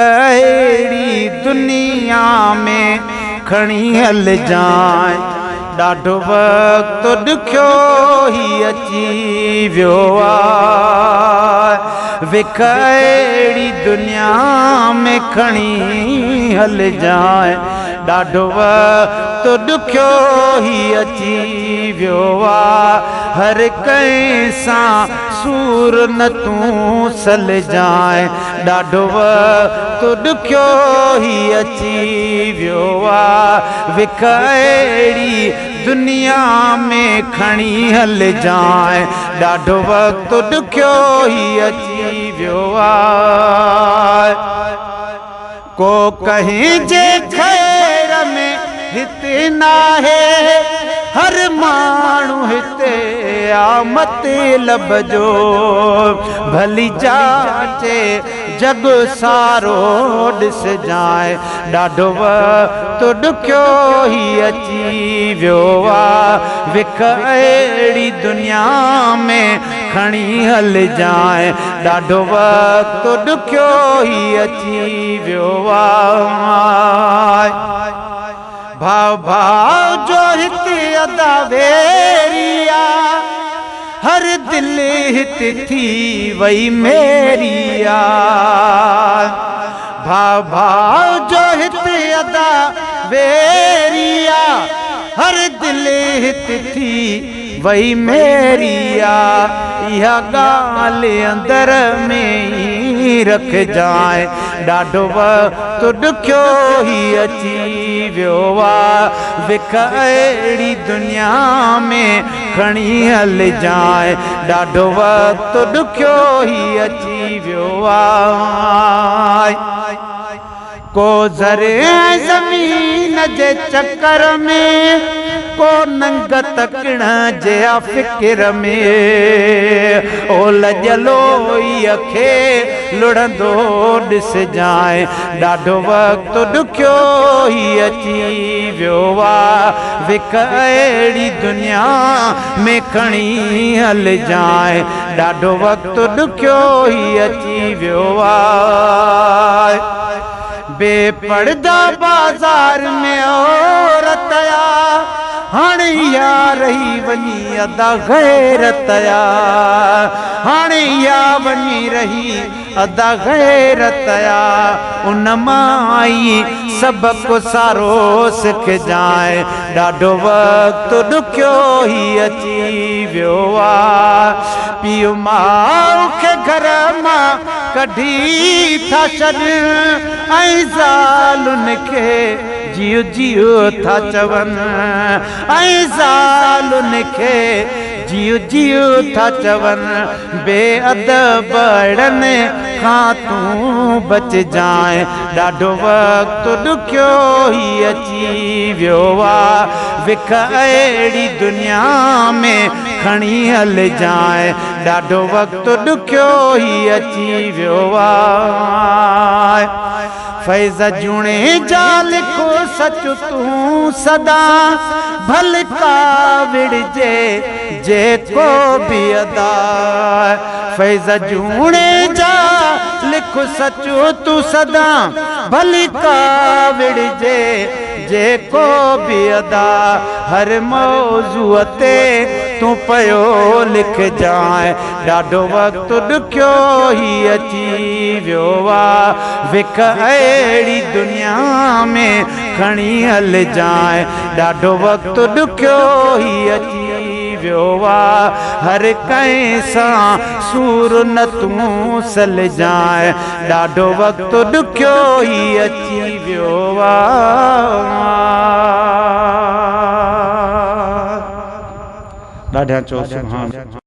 अहिड़ी दुनिया में खणी हल जाए, ॾाढो वक़्तु ॾुखियो ही अची वियो आहे। विख अहिड़ी दुनिया में खणी हल जाए, ॾाढो वक़्तु ॾुखियो ही अची वियो आहे। हर कंहिं सां सूर न तूं सल जाए, ॾाढो वक़्तु ॾुखियो ही अची वियो आहे। विख अहिड़ी दुनिया में खणी हल जाए, ॾाढो वक़्तु ॾुखियो ही अची वियो आहे। को कहीं जे ख़ैर में हिते नाहे, हर माण्हू हिते आ मतलब जो। भली जाचे जग सारो ॾिस जाए, ॾाढो वक़्तु ॾुखियो ही अची वियो आहे। विख अहिड़ी दुनिया में खणी हल जाए, ॾाढो वक़्तु ॾुखियो ही अची वियो आहे। भाव भाव जो हिते अदा वेरिया, हर दिल हित थी वही मेरिया। भाव भाव जो हिते अदा वेरिया, हर दिल हित थी वही मेरिया। यह गाल अंदर में ही रख जाए, ॾाढो वक़्तु ॾुखियो ही अची वियो आहे। विख अहिड़ी दुनिया में खणी हल जाए, ॾाढो वक़्तु ॾुखियो ही अची वियो आहे। को ज़रे ज़मीन जे चक्कर में, को नंग तकण जे फ़िक्र में, ओ लॼलोईअ खे लुढ़ंदो ॾिस जाए, ॾाढो वक़्तु ॾुखियो ही अची वियो आहे। विख अहिड़ी दुनिया में खणी हल जाए, ॾाढो वक़्तु ॾुखियो ही अची वियो आहे। बेपर्दा बाज़ार में औरत या, हाणे या रही वञी अदा गैरत या। हाणे या वञी रही अदा गैरत या। उन माई सबक सारो सिख जाए, ॾाढो वक़्तु ॾुखियो ही अची वियो आहे। पीउ माउ खे घर मां कढी था छॾनि, ऐं ज़ालुनि खे जियो जियो था चवनि, ऐं ज़ालुनि खे जियो जियो था चवनि। बेअदब अहिड़नि खां तूं बच जाए, ॾाढो वक़्तु ॾुखियो ही अची वियो आहे। विख अहिड़ी दुनिया में खणी हल जाए, ॾाढो वक़्तु ॾुखियो ही अची वियो आहे। फैज़ जूणे जा लिखो सच तूं सदा, भल का विड़जे जेको बि अदा। फैज़ जूणे जा लिखो सच तूं सदा, भल का विड़जे जेको बि अदा। हर मौज़ूअ ते तूं पयो लिख जाए, ॾाढो वक़्तु ॾुखियो ही अची वियो आहे। विख अहिड़ी दुनिया में खणी हल जाए, ॾाढो वक़्तु ॾुखियो ही अची वियो आहे। हर कंहिं सां सूर न तूं सल जाए, ॾाढो वक़्तु ॾुखियो ही अची वियो आहे। ॾाढा चओ सुभाणे।